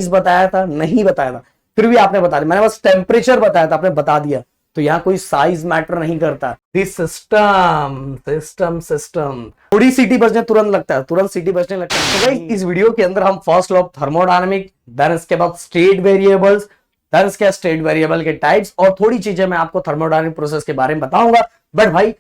बताया था? नहीं बताया था, फिर भी आपने बता दिया। मैंने बस टेम्परेचर बताया था, आपने बता दिया। तो यहां कोई साइज मैटर नहीं करता। दिस सिस्टम सिस्टम सिस्टम थोड़ी सीटी बजने तुरंत लगता है, तुरंत सीटी बजने लगता है। तो गाइस इस वीडियो के अंदर हम first law of thermodynamic, then इसके बाद स्टेट वेरिएबल्स, देन इसके स्टेट वेरिएबल के टाइप्स और थोड़ी चीजें मैं आपको थर्मोडायनामिक प्रोसेस के बारे में बताऊंगा। बट भाई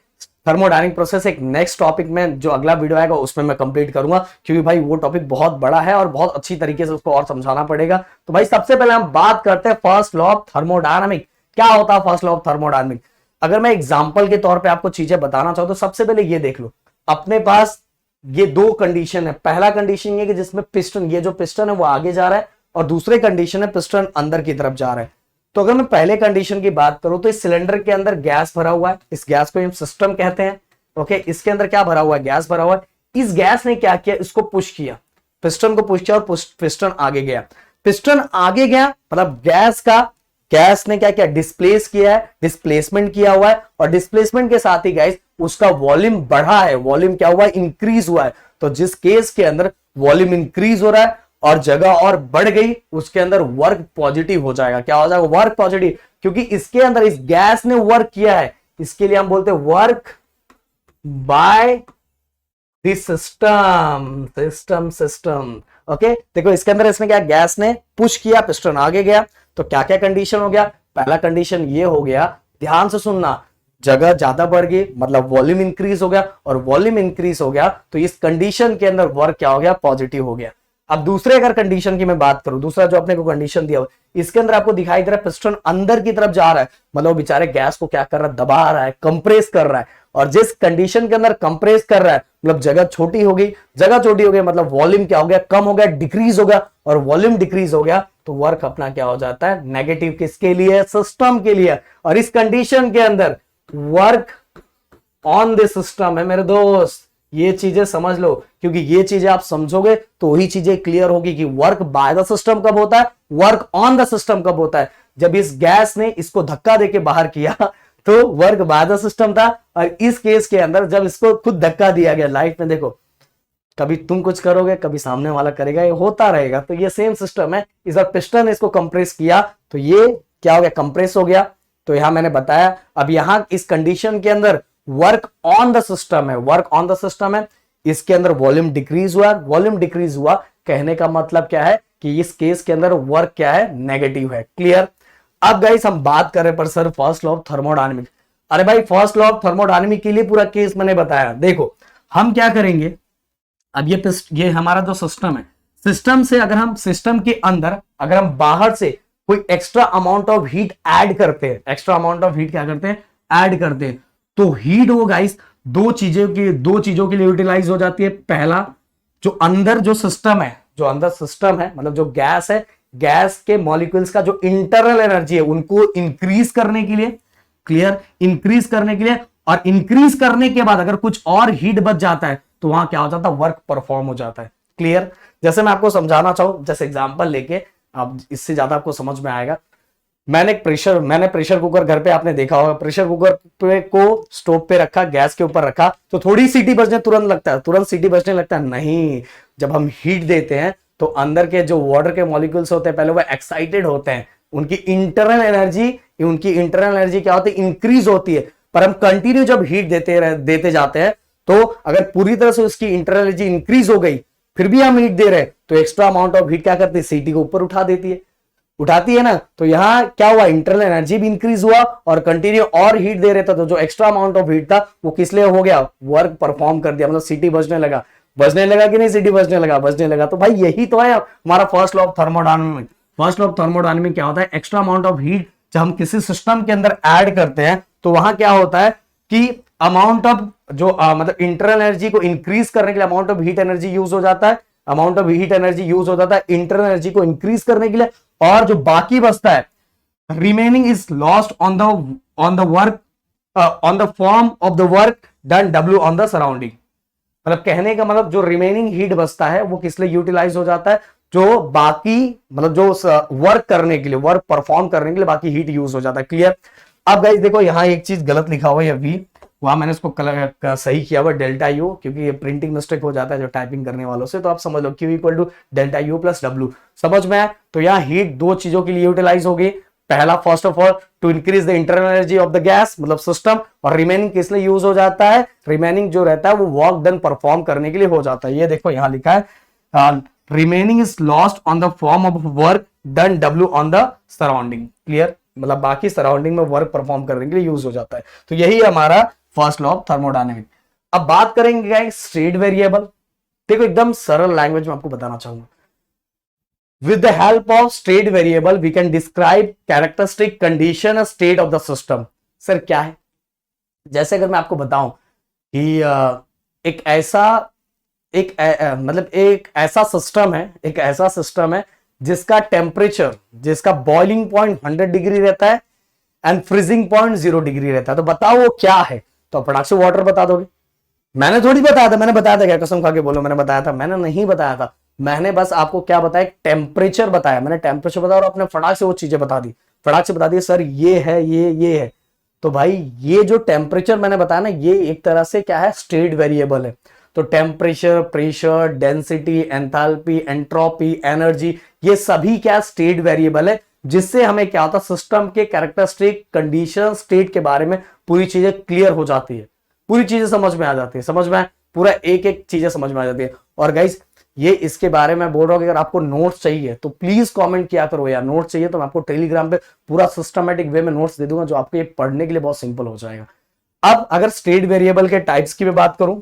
थर्मोडायनामिक प्रोसेस एक नेक्स्ट टॉपिक में, जो अगला वीडियो आएगा उसमें मैं कंप्लीट करूंगा, क्योंकि भाई वो टॉपिक बहुत बड़ा है और बहुत अच्छी तरीके से उसको और समझाना पड़ेगा। तो भाई सबसे पहले हम बात करते हैं फर्स्ट लॉ ऑफ थर्मोडायनामिक। क्या होता है फर्स्ट लॉ ऑफ थर्मोडायनामिक? अगर मैं एग्जांपल के तौर पे आपको चीजें बताना चाहूं तो सबसे पहले ये देख लो, अपने पास ये दो कंडीशन है। पहला कंडीशन ये कि जिसमें पिस्टन, ये जो पिस्टन है वो आगे जा रहा है, और दूसरे कंडीशन है पिस्टन अंदर की तरफ जा रहा है। तो अगर मैं पहले कंडीशन की बात करूं तो इस सिलेंडर के अंदर गैस भरा हुआ है, इस गैस को हम सिस्टम कहते हैं। ओके, इसके अंदर क्या भरा हुआ है? गैस भरा हुआ है। इस गैस ने क्या किया? इसको पुश किया, पिस्टन को पुश किया और पिस्टन आगे गया। पिस्टन आगे गया मतलब गैस ने क्या किया? डिस्प्लेस किया है, डिस्प्लेसमेंट किया हुआ है, और डिस्प्लेसमेंट के साथ ही गाइस उसका वॉल्यूम बढ़ा है। वॉल्यूम क्या हुआ है? इंक्रीज हुआ है। तो जिस केस के अंदर वॉल्यूम इंक्रीज हो रहा है और जगह और बढ़ गई, उसके अंदर वर्क पॉजिटिव हो जाएगा। क्या हो जाएगा? वर्क पॉजिटिव, क्योंकि इसके अंदर इस गैस ने वर्क किया है। इसके लिए हम बोलते हैं work by this system system system. Okay, देखो इसके अंदर इसने क्या? गैस ने पुश किया, पिस्टन आगे गया। तो क्या क्या कंडीशन हो गया? पहला कंडीशन ये हो गया, ध्यान से सुनना, जगह ज्यादा बढ़ गई मतलब वॉल्यूम इंक्रीज हो गया, और वॉल्यूम इंक्रीज हो गया तो इस कंडीशन के अंदर वर्क क्या हो गया? पॉजिटिव हो गया। अब दूसरे अगर कंडीशन की मैं बात करूं, दूसरा जो अपने को कंडीशन दिया हुआ, इसके अंदर आपको दिखाई दे रहा है पिस्टन अंदर की तरफ जा रहा है, मतलब बेचारे गैस को क्या कर रहा है? दबा रहा है, कंप्रेस कर रहा है। और जिस कंडीशन के अंदर कंप्रेस कर रहा है मतलब जगह छोटी हो गई, जगह छोटी हो गई मतलब वॉल्यूम क्या हो गया? कम हो गया, डिक्रीज हो गया। और वॉल्यूम डिक्रीज हो गया तो वर्क अपना क्या हो जाता है? नेगेटिव। किसके लिए? सिस्टम के लिए। और इस कंडीशन के अंदर वर्क ऑन दिस सिस्टम है मेरे दोस्त। ये चीजें समझ लो, क्योंकि ये चीजें आप समझोगे तो वही चीजें क्लियर होगी कि वर्क बाय द सिस्टम कब होता है, वर्क ऑन द सिस्टम कब होता है। जब इस गैस ने इसको धक्का देके बाहर किया तो वर्क बाय द सिस्टम था, और इस केस के अंदर जब इसको खुद धक्का दिया गया, लाइफ में देखो कभी तुम कुछ करोगे, कभी सामने वाला करेगा, ये होता रहेगा। तो ये सेम सिस्टम है। इस बार पिस्टन ने इसको कंप्रेस किया तो ये क्या हो गया? कंप्रेस हो गया। तो यहां मैंने बताया, अब यहां इस कंडीशन के अंदर वर्क ऑन द सिस्टम है, वर्क ऑन द सिस्टम है। इसके अंदर वॉल्यूम डिक्रीज हुआ, वॉल्यूम डिक्रीज हुआ, कहने का मतलब क्या है कि इस केस के अंदर वर्क क्या है? नेगेटिव है। क्लियर? अब गाइस हम बात करें पर sir first law of thermodynamic. अरे भाई फर्स्ट लॉ ऑफ थर्मोडायनामिक के लिए पूरा केस मैंने बताया। देखो हम क्या करेंगे, अब ये हमारा जो सिस्टम है, सिस्टम से अगर हम सिस्टम के अंदर अगर हम बाहर से कोई extra amount of heat add करते हैं, एक्स्ट्रा अमाउंट ऑफ हीट क्या करते हैं? ऐड करते हैं। तो हीट वो गाइस दो चीजों के लिए यूटिलाइज हो जाती है। पहला, जो अंदर जो सिस्टम है, जो अंदर सिस्टम है मतलब जो गैस है, गैस के मॉलिक्यूल्स का जो इंटरनल एनर्जी है उनको इंक्रीज करने के लिए। क्लियर? इंक्रीज करने के लिए, और इंक्रीज करने के बाद अगर कुछ और हीट बच जाता है तो वहां क्या हो जाता है? वर्क परफॉर्म हो जाता है। क्लियर? जैसे मैं आपको समझाना चाहूं, जैसे एग्जांपल लेके, अब इससे ज्यादा आपको समझ में आएगा। मैंने प्रेशर कुकर घर पे आपने देखा होगा, प्रेशर कुकर पे को स्टोव पे रखा, गैस के ऊपर रखा, तो थोड़ी सीटी बजने तुरंत लगता है, तुरंत सीटी बजने लगता है? नहीं, जब हम हीट देते हैं तो अंदर के जो वाटर के मॉलिक्यूल्स होते हैं पहले वो एक्साइटेड होते हैं, उनकी इंटरनल एनर्जी क्या होती है? इंक्रीज होती है। पर हम कंटिन्यू जब हीट देते जाते हैं तो अगर पूरी तरह से उसकी इंटरनल एनर्जी इंक्रीज हो गई, फिर भी हम हीट दे रहे हैं, तो एक्स्ट्रा अमाउंट ऑफ हीट क्या करती है? सीटी को ऊपर उठाती है ना। तो यहां क्या हुआ? इंटरनल एनर्जी भी इंक्रीज हुआ और कंटिन्यू और हीट दे रहे थे, तो जो एक्स्ट्रा अमाउंट ऑफ हीट था वो किस लिए हो गया? वर्क परफॉर्म कर दिया, मतलब सीटी बजने लगा कि नहीं? सीटी बजने लगा। तो भाई यही तो है हमारा first law of thermodynamic. First law of thermodynamic क्या होता है? एक्स्ट्रा अमाउंट ऑफ हीट जब हम किसी सिस्टम के अंदर ऐड करते हैं तो वहां क्या होता है कि अमाउंट ऑफ जो मतलब इंटरनल एनर्जी को इंक्रीज करने के लिए amount of heat energy use हो जाता है, इंटरनल एनर्जी को इंक्रीज करने के लिए, और जो बाकी बचता है remaining is lost on the form of the work done W on the surrounding. मतलब कहने का मतलब जो रिमेनिंग हीट बचता है वो किस लिए यूटिलाइज हो जाता है? जो बाकी मतलब जो वर्क करने के लिए, वर्क परफॉर्म करने के लिए बाकी हीट यूज हो जाता है। क्लियर? अब गाइस देखो यहां एक चीज गलत लिखा हुआ है, वी वहां मैंने इसको सही किया हुआ डेल्टा यू, क्योंकि ये प्रिंटिंग मिस्टेक हो जाता है जो टाइपिंग करने वालों से, तो आप समझ लो Q equal to delta U plus W. समझ में आया? तो यहाँ हीट दो चीजों के लिए यूटिलाइज होगी। पहला, first of all to increase the internal energy of the gas, मतलब सिस्टम, और रिमेनिंग किस लिए यूज हो जाता है, रिमेनिंग जो रहता है वो वर्क डन परफॉर्म करने के लिए हो जाता है। ये देखो यहां लिखा है remaining is lost on the form of work done W on the surrounding. Clear? मतलब बाकी सराउंडिंग में वर्क परफॉर्म करने के लिए यूज हो जाता है। तो यही हमारा फर्स्ट लॉ ऑफ थर्मोडायनेमिक। अब बात करेंगे गाइस स्टेट वेरिएबल। देखो एकदम सरल लैंग्वेज में आपको बताना चाहूंगा। With the help of state variable, we can describe characteristic condition or state of the system. Sir क्या है? जैसे अगर मैं आपको बताऊं कि एक ऐसा सिस्टम है जिसका टेम्परेचर, जिसका बॉइलिंग पॉइंट 100 डिग्री रहता है एंड फ्रीजिंग पॉइंट 0 डिग्री रहता है। तो बताओ वो क्या है? तो फटाक से वाटर बता दोगे। मैंने थोड़ी बताया था, मैंने बताया था क्या? कसम खा के बोलो मैंने बताया था? मैंने नहीं बताया था। मैंने बस आपको क्या बताया? टेम्परेचर बताया। मैंने टेम्परेचर बताया और आपने फटाक से वो चीजें बता दी। फटाक से बता दी सर ये है, ये है। तो भाई ये जो टेम्परेचर मैंने बताया ना, ये एक तरह से क्या है? स्टेट वेरिएबल है। तो temperature, pressure, density, enthalpy, entropy, energy, ये सभी क्या स्टेट वेरिएबल है, जिससे हमें क्या होता है? सिस्टम के कैरेक्टरिस्टिक, कंडीशन, स्टेट के बारे में पूरी चीजें क्लियर हो जाती है, पूरी चीजें समझ में आ जाती है। समझ में? पूरा एक एक चीजें समझ में आ जाती है। और गाइस ये इसके बारे में बोल रहा हूं कि अगर आपको नोट्स चाहिए तो प्लीज कमेंट किया करो यार। नोट्स चाहिए तो मैं आपको टेलीग्राम पे पूरा सिस्टमेटिक वे में नोट्स दे दूंगा, जो आपको ये पढ़ने के लिए बहुत सिंपल हो जाएगा। अब अगर स्टेट वेरिएबल के टाइप्स की भी बात करूं,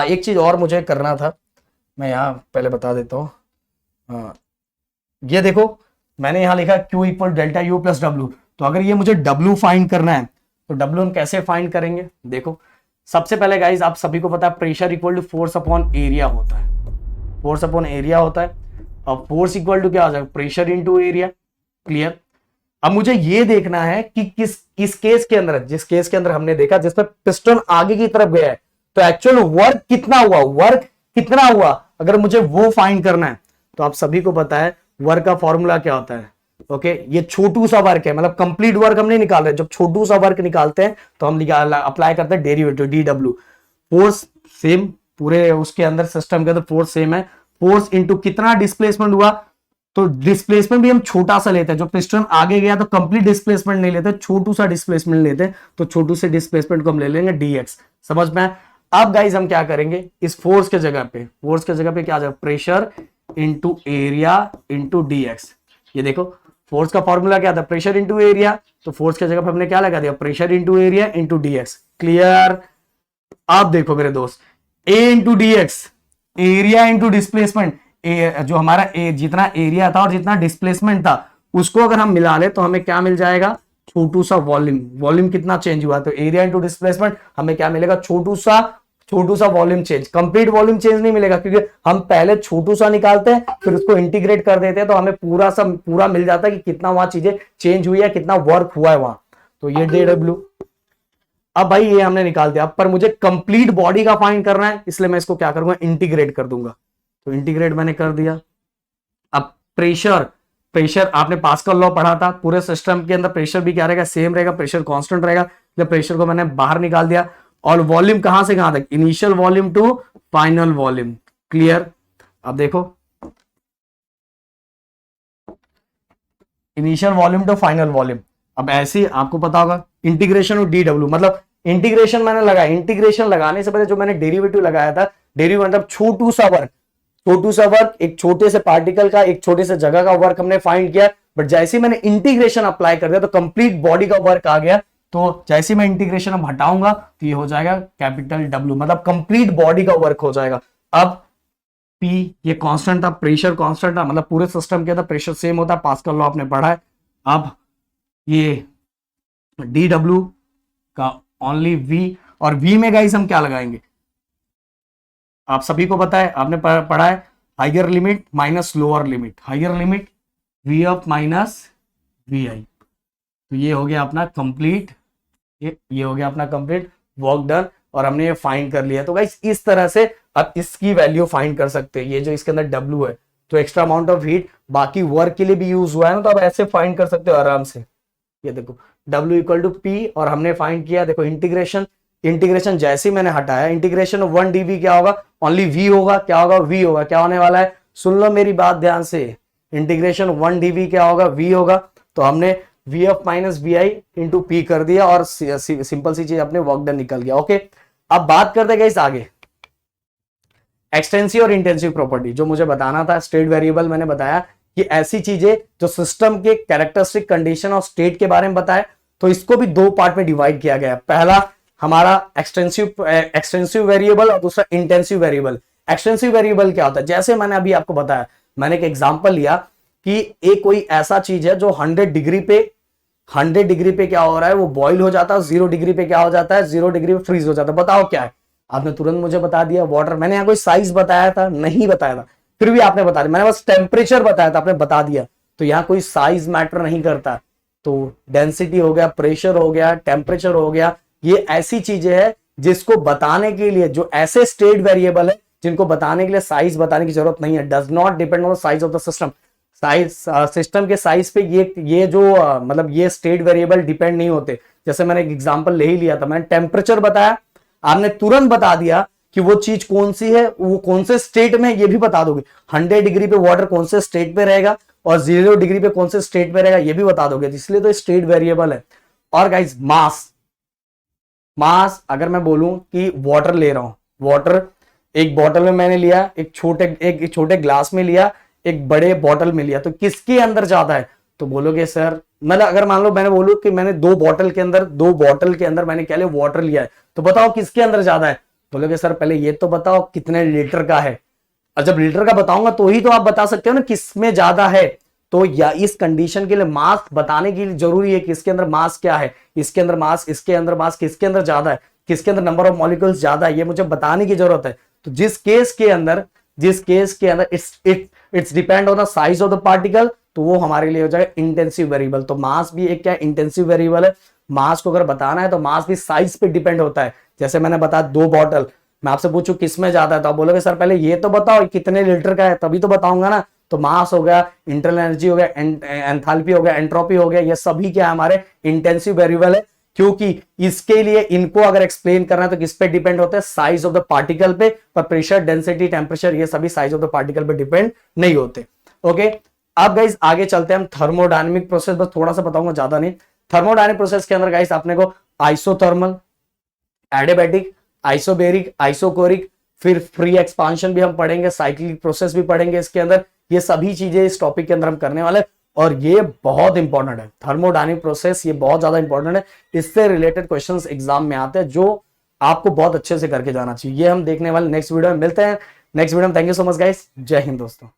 एक चीज और मुझे करना था, मैं यहाँ पहले बता देता हूँ। ये देखो मैंने यहाँ लिखा Q equal delta U plus W. तो अगर ये मुझे W फाइंड करना है तो W हम कैसे फाइंड करेंगे? देखो सबसे पहले गाइज आप सभी को पता है pressure equal to force upon area होता है। फोर्स अपॉन एरिया होता है। अब फोर्स इक्वल टू क्या आ जाएगा? Pressure into area. क्लियर? अब मुझे ये देखना है कि किस केस के अंदर, जिस केस के अंदर हमने देखा जिसमें पिस्टन आगे की तरफ गया है, तो एक्चुअल वर्क कितना हुआ, अगर मुझे वो फाइंड करना है तो आप सभी को पता है वर्क का फॉर्मूला क्या होता है। ओके, ये छोटू सा वर्क है, मतलब कंप्लीट वर्क हम नहीं निकाल रहे। जब छोटू सा वर्क निकालते हैं तो हम अप्लाई करते हैं डेरिवेटिव DW। फोर्स सेम, पूरे उसके अंदर सिस्टम के अंदर फोर्स सेम है। फोर्स इनटू कितना डिस्प्लेसमेंट हुआ, तो डिस्प्लेसमेंट भी हम छोटा सा लेते हैं। जो पिस्टन आगे गया तो कंप्लीट डिस्प्लेसमेंट नहीं लेते, छोटू सा डिस्प्लेसमेंट लेते हैं। तो छोटू से डिस्प्लेसमेंट को हम ले लेंगे dx। समझ में? अब गाइज हम क्या करेंगे, इस फोर्स के जगह पे क्या आ जाएगा? Pressure into area into dx। ये देखो फोर्स का फॉर्मूला क्या था? Pressure into area. तो फोर्स के जगह पे हमने क्या लगा दिया? Pressure into area into dx। Clear? आप देखो मेरे दोस्त, a into dx, area into displacement, जो हमारा जितना एरिया था और जितना डिस्प्लेसमेंट था उसको अगर हम मिला ले तो हमें क्या मिल जाएगा? छोटू सा वॉल्यूम कितना चेंज हुआ, तो एरिया इंटू डिस्प्लेसमेंट हमें क्या मिलेगा? छोटू सा volume change. Complete volume change नहीं मिलेगा, क्योंकि हम पहले छोटू सा निकालते हैं फिर उसको इंटीग्रेट कर देते हैं, तो हमें पूरा मिल जाता है कि कितना वहां चीजें चेंज हुई है, कितना वर्क हुआ है वहां। तो ये DW। अब भाई ये हमने निकाल दिया, पर मुझे कंप्लीट बॉडी का फाइंड करना है, इसलिए मैं इसको क्या करूंगा? इंटीग्रेट कर दूंगा। तो इंटीग्रेट मैंने कर दिया। अब प्रेशर आपने पास्कल लॉ पढ़ा था, पूरे सिस्टम के अंदर प्रेशर भी क्या रहेगा? सेम रहेगा, प्रेशर कांस्टेंट रहेगा। तो प्रेशर को मैंने बाहर निकाल दिया। और वॉल्यूम कहां से कहां तक? Initial volume to final volume. Clear? अब देखो initial volume to final volume. अब ऐसे आपको पता होगा इंटीग्रेशन ऑफ DW, मतलब इंटीग्रेशन मैंने लगाया। इंटीग्रेशन लगाने से पहले जो मैंने डेरिवेटिव लगाया था, डेरिवेटिव मतलब छोटू सा वर्क, एक छोटे से पार्टिकल का, एक छोटे से जगह का वर्क हमने फाइंड किया। बट जैसे ही मैंने इंटीग्रेशन अप्लाई कर दिया तो कंप्लीट बॉडी का वर्क आ गया। तो जैसे मैं इंटीग्रेशन अब हटाऊंगा तो ये हो जाएगा कैपिटल W, मतलब कंप्लीट बॉडी का वर्क हो जाएगा। अब P ये कांस्टेंट था, प्रेशर कांस्टेंट था, मतलब पूरे सिस्टम के अंदर प्रेशर सेम होता है, पास्कल लॉ आपने पढ़ा है। अब ये DW का ओनली V, और V में गाइस हम क्या लगाएंगे? आप सभी को पता है, आपने पढ़ा है higher limit minus lower limit, higher limit VF minus VI। तो ये हो गया अपना कंप्लीट, ये हो गया अपना कंप्लीट वर्क डन, और हमने ये फाइंड कर लिया। तो गाइस इस तरह से आप इसकी वैल्यू फाइंड कर सकते हैं। ये जो इसके अंदर W है तो एक्स्ट्रा अमाउंट ऑफ हीट बाकी वर्क के लिए भी यूज हुआ है ना, तो आप ऐसे फाइंड कर सकते हो आराम से। ये देखो W इक्वल टू P, और हमने फाइंड किया, देखो इंटीग्रेशन इंटीग्रेशन जैसे ही मैंने हटाया, इंटीग्रेशन ऑफ 1 dv क्या होगा, ओनली v होगा, क्या होगा, v होगा। क्या होने वाला है, सुन लो मेरी बात ध्यान से, इंटीग्रेशन 1 dv क्या होगा, v होगा। तो हमने vf minus vi into P कर दिया और सिंपल सी चीज अपने वर्क डन निकल गया। ओके, अब बात करते गए इस आगे एक्सटेंसिव और इंटेंसिव प्रॉपर्टी। जो मुझे बताना था स्टेट वेरिएबल, मैंने बताया कि ऐसी चीजें जो सिस्टम के कैरेक्टरिस्टिक कंडीशन और स्टेट के बारे में बताए, तो इसको भी दो पार्ट में डिवाइड किया गया है। पहला हमारा एक्सटेंसिव वेरिएबल और दूसरा इंटेंसिव वेरिएबल। एक्सटेंसिव वेरिएबल क्या होता है, जैसे मैंने अभी आपको बताया, मैंने एक एग्जांपल लिया कि एक कोई ऐसा चीज है जो 100 डिग्री पे क्या हो रहा है, वो बॉईल हो जाता है, 0 डिग्री पे क्या हो जाता है, 0 डिग्री पे फ्रीज हो जाता है। बताओ क्या है, आपने तुरंत मुझे बता दिया वाटर। मैंने यहाँ कोई साइज बताया था, नहीं बताया था, फिर भी आपने बता दिया। मैंने बस टेम्परेचर बताया था, आपने बता दिया। तो यहाँ कोई साइज मैटर नहीं करता। तो डेंसिटी हो गया, प्रेशर हो गया, टेम्परेचर हो गया, ये ऐसी चीजें हैं जिसको बताने के लिए, जो ऐसे स्टेट वेरिएबल है जिनको बताने के लिए साइज बताने की जरूरत नहीं है। Does not depend on the size of the system. Size system के साइज पे ये जो मतलब ये स्टेट वेरिएबल डिपेंड नहीं होते। जैसे मैंने एक एग्जांपल ले ही लिया था, मैंने टेम्परेचर बताया, आपने तुरंत बता दिया कि वो चीज कौन सी है, वो कौन से स्टेट में, ये भी बता दोगे। 100 डिग्री पे वाटर कौन से स्टेट पे रहेगा और 0 डिग्री पे कौन से स्टेट पे रहेगा, ये भी बता दोगे। इसलिए तो स्टेट वेरिएबल है। और गाइस मास अगर मैं बोलूं कि वाटर ले रहा हूं, वाटर एक बॉटल में मैंने लिया, एक छोटे ग्लास में लिया, एक बड़े बॉटल में लिया, तो किसके अंदर ज्यादा है, तो बोलोगे सर, मतलब अगर मान लो मैंने बोलूं कि मैंने दो बॉटल के अंदर मैंने क्या लिया, वाटर लिया है, तो बताओ किसके अंदर ज्यादा है। बोलोगे सर पहले ये तो बताओ कितने लीटर का है। और जब लीटर का बताऊंगा तो ही तो आप बता सकते हो ना किसमें ज्यादा है। तो या इस कंडीशन के लिए मास बताने के लिए जरूरी है कि इसके अंदर मास क्या है, इसके अंदर मास, इसके अंदर मास, किसके अंदर ज्यादा है, किसके अंदर नंबर ऑफ मॉलिक्यूल्स ज्यादा है, ये मुझे बताने की जरूरत है। तो जिस केस के अंदर it's depend on the size of the particle, तो वो हमारे लिए हो जाएगा इंटेंसिव वेरिएबल। तो मास भी एक क्या इंटेंसिव वेरिएबल है। मास को अगर बताना है तो मास भी साइज पे डिपेंड होता है। जैसे मैंने बताया 2 बॉटल, मैं आपसे पूछूं किसमें ज्यादा है, तो आप बोलोगे सर पहले ये तो बताओ कितने लीटर का है, तभी तो बताऊंगा ना। तो मास हो गया, इंटरनल एनर्जी हो गया, एंथैल्पी हो गया, एंट्रोपी हो गया, ये सभी क्या है हमारे इंटेंसिव वेरिएबल है। क्योंकि इसके लिए इनको अगर एक्सप्लेन करना है तो किस पे डिपेंड होता है, साइज ऑफ द पार्टिकल पे। पर प्रेशर, डेंसिटी, टेम्परेचर ये सभी साइज ऑफ द पार्टिकल पे डिपेंड नहीं होते। ओके, अब गाइस आगे चलते हैं हम थर्मोडायनेमिक प्रोसेस, बस थोड़ा सा बताऊंगा, ज्यादा नहीं। थर्मोडायनेमिक प्रोसेस के अंदर गाइस आपने को आइसोथर्मल, एडियाबैटिक, आइसोबेरिक, आइसोकोरिक, फिर फ्री एक्सपांशन भी हम पढ़ेंगे, साइक्लिक प्रोसेस भी पढ़ेंगे इसके अंदर। ये सभी चीजें इस टॉपिक के अंदर हम करने वाले, और ये बहुत इंपॉर्टेंट है थर्मोडायनेमिक प्रोसेस, ये बहुत ज्यादा इंपॉर्टेंट है। इससे रिलेटेड क्वेश्चंस एग्जाम में आते हैं जो आपको बहुत अच्छे से करके जाना चाहिए। ये हम देखने वाले नेक्स्ट वीडियो में, मिलते हैं नेक्स्ट वीडियो में। Thank you so much guys, जय हिंद दोस्तों।